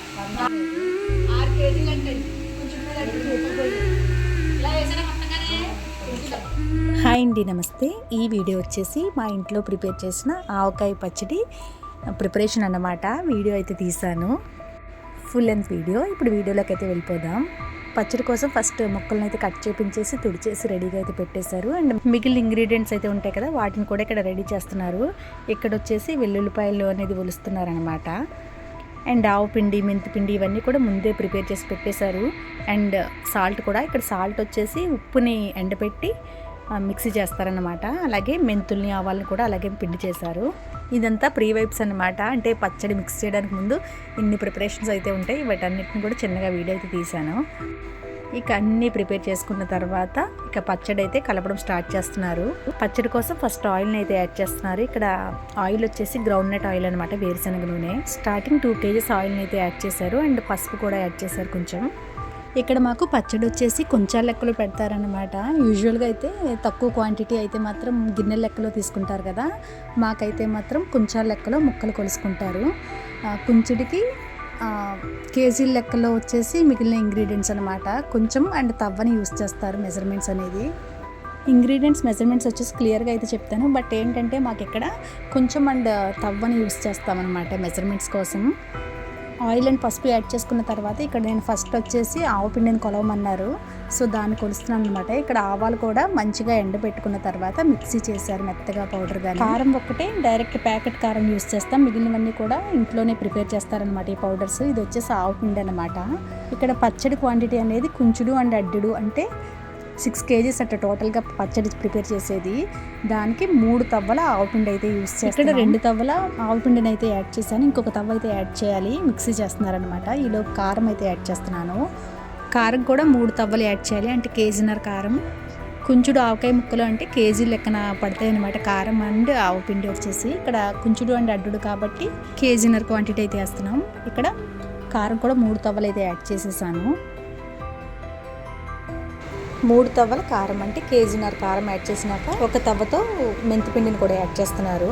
6 కేజీలు అంటే కొంచెం ఇలా వేసినా మొత్తంగానే. హాయ్ అండి, నమస్తే. ఈ వీడియో వచ్చేసి మా ఇంట్లో ప్రిపేర్ చేసిన ఆవకాయ పచ్చడి ప్రిపరేషన్ అన్నమాట. వీడియో అయితే తీసాను, ఫుల్ లెంత్ వీడియో. ఇప్పుడు వీడియోలోకి అయితే వెళ్ళిపోదాం. పచ్చడి కోసం ఫస్ట్ ముక్కలను అయితే కట్ చేపించేసి తుడిచేసి రెడీగా అయితే పెట్టేశారు. అండ్ మిగిలిన ఇంగ్రీడియంట్స్ అయితే ఉంటాయి కదా, వాటిని కూడా ఇక్కడ రెడీ చేస్తున్నారు. ఇక్కడ వచ్చేసి వెల్లుల్లిపాయలు అనేది ఒలుస్తున్నారనమాట. అండ్ ఆవు పిండి, మెంతిపిండి ఇవన్నీ కూడా ముందే ప్రిపేర్ చేసి పెట్టేశారు. అండ్ సాల్ట్ కూడా, ఇక్కడ సాల్ట్ వచ్చేసి ఉప్పుని ఎండబెట్టి మిక్సీ చేస్తారనమాట. అలాగే మెంతుల్ని, ఆవాలని కూడా అలాగే పిండి చేశారు. ఇదంతా ప్రీ వైప్స్ అనమాట. అంటే పచ్చడి మిక్స్ చేయడానికి ముందు ఇన్ని ప్రిపరేషన్స్ అయితే ఉంటాయి. వాటన్నిటిని కూడా చిన్నగా వీడియో అయితే తీశాను. ఇక అన్నీ ప్రిపేర్ చేసుకున్న తర్వాత ఇక పచ్చడి అయితే కలపడం స్టార్ట్ చేస్తున్నారు. పచ్చడి కోసం ఫస్ట్ ఆయిల్ని అయితే యాడ్ చేస్తున్నారు. ఇక్కడ ఆయిల్ వచ్చేసి గ్రౌండ్ నట్ ఆయిల్ అనమాట, వేరుశనగ నూనె. స్టార్టింగ్ 2 kgs ఆయిల్ని అయితే యాడ్ చేశారు. అండ్ పసుపు కూడా యాడ్ చేశారు కొంచెం. ఇక్కడ మాకు పచ్చడి వచ్చేసి కొంచెం లెక్కలో పెడతారనమాట. యూజువల్గా అయితే తక్కువ క్వాంటిటీ అయితే మాత్రం గిన్నెల లెక్కలో తీసుకుంటారు కదా, మాకైతే మాత్రం కొంచెం లెక్కలో ముక్కలు కొలుసుకుంటారు. కుంచుడికి కేజీ లెక్కలో వచ్చేసి మిగిలిన ఇంగ్రీడియంట్స్ అనమాట. కొంచెం అండ్ తవ్వని యూస్ చేస్తారు మెజర్మెంట్స్ అనేది. ఇంగ్రీడియంట్స్ మెజర్మెంట్స్ వచ్చేసి క్లియర్గా అయితే చెప్తాను, బట్ ఏంటంటే మాకు ఇక్కడ కొంచెం అండ్ తవ్వని యూస్ చేస్తామన్నమాట మెజర్మెంట్స్ కోసం. ఆయిల్ అండ్ పసుపు యాడ్ చేసుకున్న తర్వాత ఇక్కడ నేను ఫస్ట్ వచ్చేసి ఆవు పిండిని కొలవమన్నారు, సో దాన్ని కొలుస్తున్నాను అనమాట. ఇక్కడ ఆవాలు కూడా మంచిగా ఎండబెట్టుకున్న తర్వాత మిక్సీ చేశారు మెత్తగా పౌడర్. కానీ కారం ఒక్కటే డైరెక్ట్ ప్యాకెట్ కారం యూస్ చేస్తాం, మిగిలినవన్నీ కూడా ఇంట్లోనే ప్రిపేర్ చేస్తారనమాట ఈ పౌడర్స్. ఇది వచ్చేసి ఆవు పిండి అనమాట. ఇక్కడ పచ్చడి క్వాంటిటీ అనేది కుంచుడు అండ్ అడ్డుడు అంటే 6 kgs అట్ట టోటల్గా పచ్చడి ప్రిపేర్ చేసేది. దానికి 3 తవ్వల ఆవుపిండి అయితే యూస్ చేస్తాను. ఇక్కడ 2 తవ్వల ఆవుపిండిని అయితే యాడ్ చేశాను, ఇంకొక తవ్వ అయితే యాడ్ చేయాలి. మిక్సీ చేస్తున్నారనమాట. ఈలో కారం అయితే యాడ్ చేస్తున్నాను. కారం కూడా 3 తవ్వలు యాడ్ చేయాలి, అంటే 1.5 kg కారం. కుంచుడు ఆవకాయ ముక్కలు అంటే కేజీ లెక్కన పడతాయి అనమాట కారం అండ్ ఆవుపిండి వచ్చేసి. ఇక్కడ కుంచుడు అండ్ అడ్డుడు కాబట్టి 1.5 kg క్వాంటిటీ అయితే వేస్తున్నాం. ఇక్కడ కారం కూడా 3 తవ్వలు అయితే యాడ్ చేసేసాను. 3 తవ్వల కారం అంటే 1.5 kg కారం యాడ్ చేసినాక ఒక తవ్వతో మెంతిపిండిని కూడా యాడ్ చేస్తున్నారు.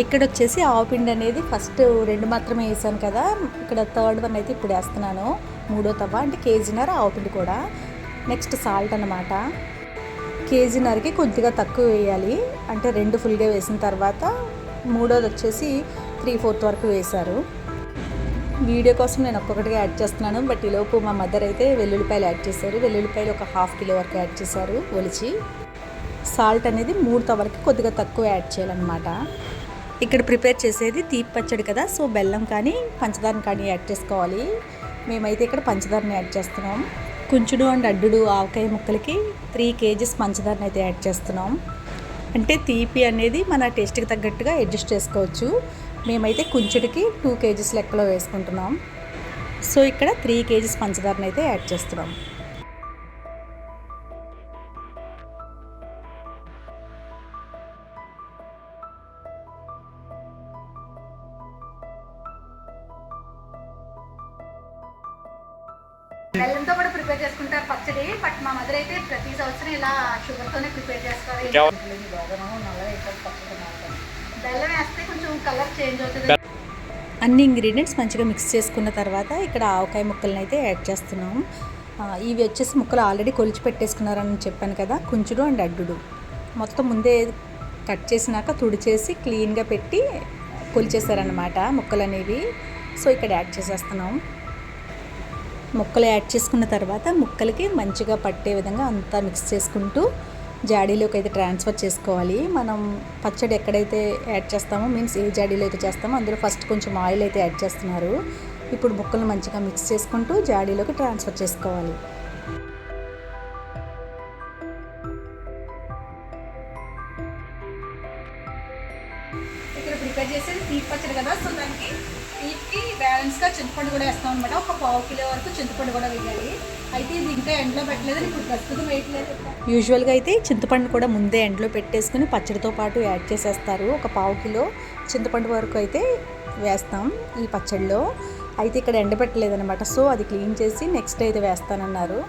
ఇక్కడ వచ్చేసి ఆవుపిండి అనేది ఫస్ట్ 2 మాత్రమే వేసాను కదా, ఇక్కడ 3rd వన్ అయితే ఇప్పుడు వేస్తున్నాను. 3వ తవ్వ అంటే 1.5 kg ఆవుపిండి కూడా. నెక్స్ట్ సాల్ట్ అన్నమాట. 1.5 kg కొద్దిగా తక్కువ వేయాలి, అంటే 2 ఫుల్గా వేసిన తర్వాత 3వది వచ్చేసి 3/4 వరకు వేశారు. వీడియో కోసం నేను ఒక్కొక్కటిగా యాడ్ చేస్తున్నాను, బట్ ఈలోపు మా మదర్ అయితే వెల్లుల్లిపాయలు యాడ్ చేశారు. వెల్లుల్లిపాయలు ఒక 1/2 kg వరకు యాడ్ చేశారు ఒలిచి. సాల్ట్ అనేది 3 తవ్వలకి కొద్దిగా తక్కువ యాడ్ చేయాలన్నమాట. ఇక్కడ ప్రిపేర్ చేసేది తీపి పచ్చడి కదా, సో బెల్లం కానీ పంచదారని కానీ యాడ్ చేసుకోవాలి. మేమైతే ఇక్కడ పంచదారని యాడ్ చేస్తున్నాం. కుంచుడు అండ్ అడ్డుడు ఆవకాయ ముక్కలకి 3 kgs పంచదారని అయితే యాడ్ చేస్తున్నాం. అంటే తీపి అనేది మన టేస్ట్కి తగ్గట్టుగా అడ్జస్ట్ చేసుకోవచ్చు. మేమైతే కుంచుడికి 2 kgs లెక్కలో వేసుకుంటున్నాం. సో ఇక్కడ 3 kgs పంచదారని అయితే యాడ్ చేస్తున్నాం. బెల్లంతో కూడా ప్రిపేర్ చేసుకుంటారు పచ్చడి, బట్ మా మదర్ అయితే ప్రతి సంవత్సరం ఇలా షుగర్తోనే ప్రిపేర్ చేస్తారు. బెల్లం వేస్తే కొంచెం కలర్ చేంజ్ అవుతుంది. అన్ని ఇంగ్రీడియంట్స్ మంచిగా మిక్స్ చేసుకున్న తర్వాత ఇక్కడ ఆవకాయ ముక్కలను అయితే యాడ్ చేస్తున్నాం. ఇవి వచ్చేసి ముక్కలు ఆల్రెడీ కొలిచి పెట్టేసుకున్నారని చెప్పాను కదా, కుంచుడు అండ్ అడ్డుడు. మొత్తం ముందే కట్ చేసినాక తుడిచేసి క్లీన్గా పెట్టి కొలిచేసారనమాట ముక్కలు అనేవి. సో ఇక్కడ యాడ్ చేసేస్తున్నాం. ముక్కలు యాడ్ చేసుకున్న తర్వాత ముక్కలకి మంచిగా పట్టే విధంగా అంతా మిక్స్ చేసుకుంటూ జాడీలోకి అయితే ట్రాన్స్ఫర్ చేసుకోవాలి. మనం పచ్చడి ఎక్కడైతే యాడ్ చేస్తామో, మీన్స్ ఏ జాడీలో అయితే చేస్తామో అందులో ఫస్ట్ కొంచెం ఆయిల్ అయితే యాడ్ చేస్తున్నారు. ఇప్పుడు ముక్కలు మంచిగా మిక్స్ చేసుకుంటూ జాడీలోకి ట్రాన్స్ఫర్ చేసుకోవాలి. ఇక్కడ ప్రిపేర్ చేసేది తీపి పచ్చడి కదా, సో దానికి తీపికి బ్యాలెన్స్గా చింతపండు కూడా వేస్తాం అనమాట. ఒక 1/2 kg వరకు చింతపండు కూడా వేయాలి. అయితే ఇది ఇంకా ఎండలో పెట్టలేదు, ఇప్పుడు ప్రస్తుతం వేయట్లేదు. యూజువల్గా అయితే చింతపండు కూడా ముందే ఎండలో పెట్టేసుకుని పచ్చడితో పాటు యాడ్ చేసేస్తారు. ఒక 1/2 kg చింతపండు వరకు అయితే వేస్తాం ఈ పచ్చడిలో. అయితే ఇక్కడ ఎండబెట్టలేదన్నమాట, సో అది క్లీన్ చేసి నెక్స్ట్ అయితే వేస్తానన్నారు.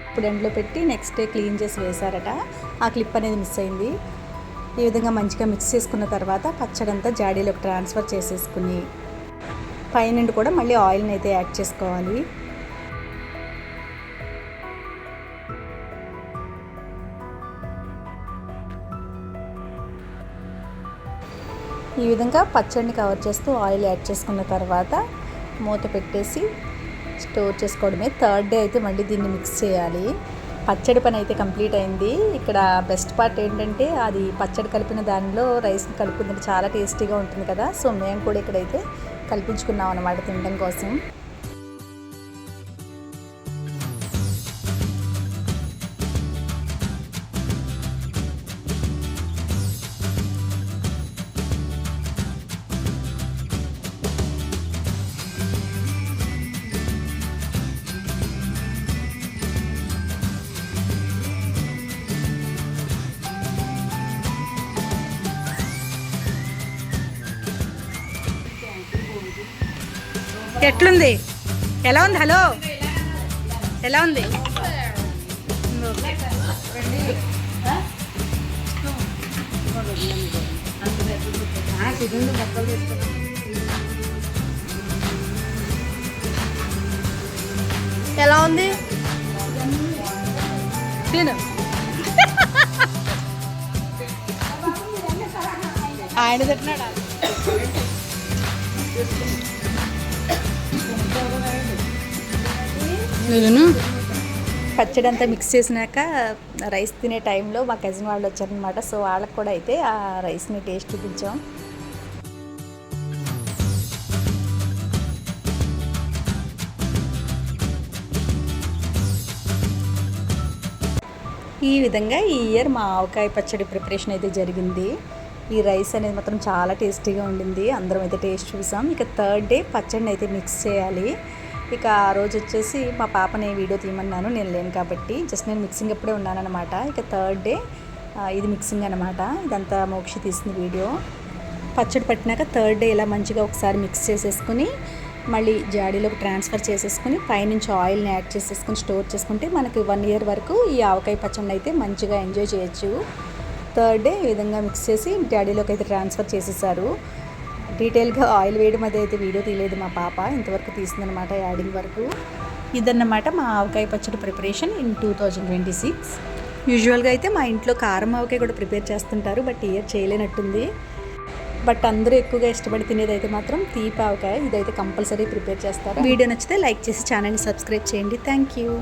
ఇప్పుడు ఎండలో పెట్టి నెక్స్ట్ డే క్లీన్ చేసి వేశారట. ఆ క్లిప్ అనేది మిస్ అయింది. ఈ విధంగా మంచిగా మిక్స్ చేసుకున్న తర్వాత పచ్చడి అంతా జాడీలోకి ట్రాన్స్ఫర్ చేసేసుకుని పైనుండి కూడా మళ్ళీ ఆయిల్ని అయితే యాడ్ చేసుకోవాలి. ఈ విధంగా పచ్చడిని కవర్ చేస్తూ ఆయిల్ యాడ్ చేసుకున్న తర్వాత మూత పెట్టేసి స్టోర్ చేసుకోవడమే. థర్డ్ డే అయితే మళ్ళీ దీన్ని మిక్స్ చేయాలి. పచ్చడి పని అయితే కంప్లీట్ అయింది. ఇక్కడ బెస్ట్ పార్ట్ ఏంటంటే అది పచ్చడి కలిపిన దానిలో రైస్ని కలుపుకుంటే చాలా టేస్టీగా ఉంటుంది కదా. సో మేము కూడా ఇక్కడైతే కల్పించుకున్నాం అన్నమాట తినడం కోసం. ఎట్లుంది? ఎలా ఉంది? హలో, ఎలా ఉంది? ఎలా ఉంది? తిను. ఆయన తిట్టినాడా? పచ్చడి అంతా మిక్స్ చేసినాక రైస్ తినే టైంలో మా కజిన్ వాళ్ళు వచ్చారనమాట. సో వాళ్ళకి కూడా అయితే ఆ రైస్ని టేస్ట్ చూపించాం. ఈ విధంగా ఈ ఇయర్ మా ఆవకాయ పచ్చడి ప్రిపరేషన్ అయితే జరిగింది. ఈ రైస్ అనేది మాత్రం చాలా టేస్టీగా ఉండింది. అందరం అయితే టేస్ట్ చూసాం. ఇక థర్డ్ డే పచ్చడిని అయితే మిక్స్ చేయాలి. ఇక ఆ రోజు వచ్చేసి మా పాపని వీడియో తీయమన్నాను, నేను లేను కాబట్టి జస్ట్ నేను మిక్సింగ్ ఎప్పుడే ఉన్నానన్నమాట. ఇక థర్డ్ డే ఇది మిక్సింగ్ అనమాట. ఇదంతా మోక్షి తీసిన వీడియో. పచ్చడి పట్టినాక థర్డ్ డే ఇలా మంచిగా ఒకసారి మిక్స్ చేసేసుకుని మళ్ళీ జాడీలోకి ట్రాన్స్ఫర్ చేసేసుకుని పైనుంచి ఆయిల్ని యాడ్ చేసేసుకుని స్టోర్ చేసుకుంటే మనకి 1 year వరకు ఈ ఆవకాయ పచ్చడిని అయితే మంచిగా ఎంజాయ్ చేయొచ్చు. థర్డ్ డే ఈ విధంగా మిక్స్ చేసి జాడీలోకి అయితే ట్రాన్స్ఫర్ చేసేసారు. డీటెయిల్గా ఆయిల్ వేయడం అది అయితే వీడియో తీయలేదు మా పాప, ఇంతవరకు తీసిందనమాట యాడింగ్ వరకు. ఇదన్నమాట మా ఆవకాయ పచ్చడి ప్రిపరేషన్ ఇన్ 2026. యూజువల్గా అయితే మా ఇంట్లో కారం ఆవకాయ కూడా ప్రిపేర్ చేస్తుంటారు, బట్ ఇయర్ చేయలేనట్టుంది. బట్ అందరూ ఎక్కువగా ఇష్టపడి తినేది అయితే మాత్రం తీపి ఆవకాయ. ఇదైతే కంపల్సరీ ప్రిపేర్ చేస్తారు. వీడియో నచ్చితే లైక్ చేసి ఛానల్ని సబ్స్క్రైబ్ చేయండి. Thank you.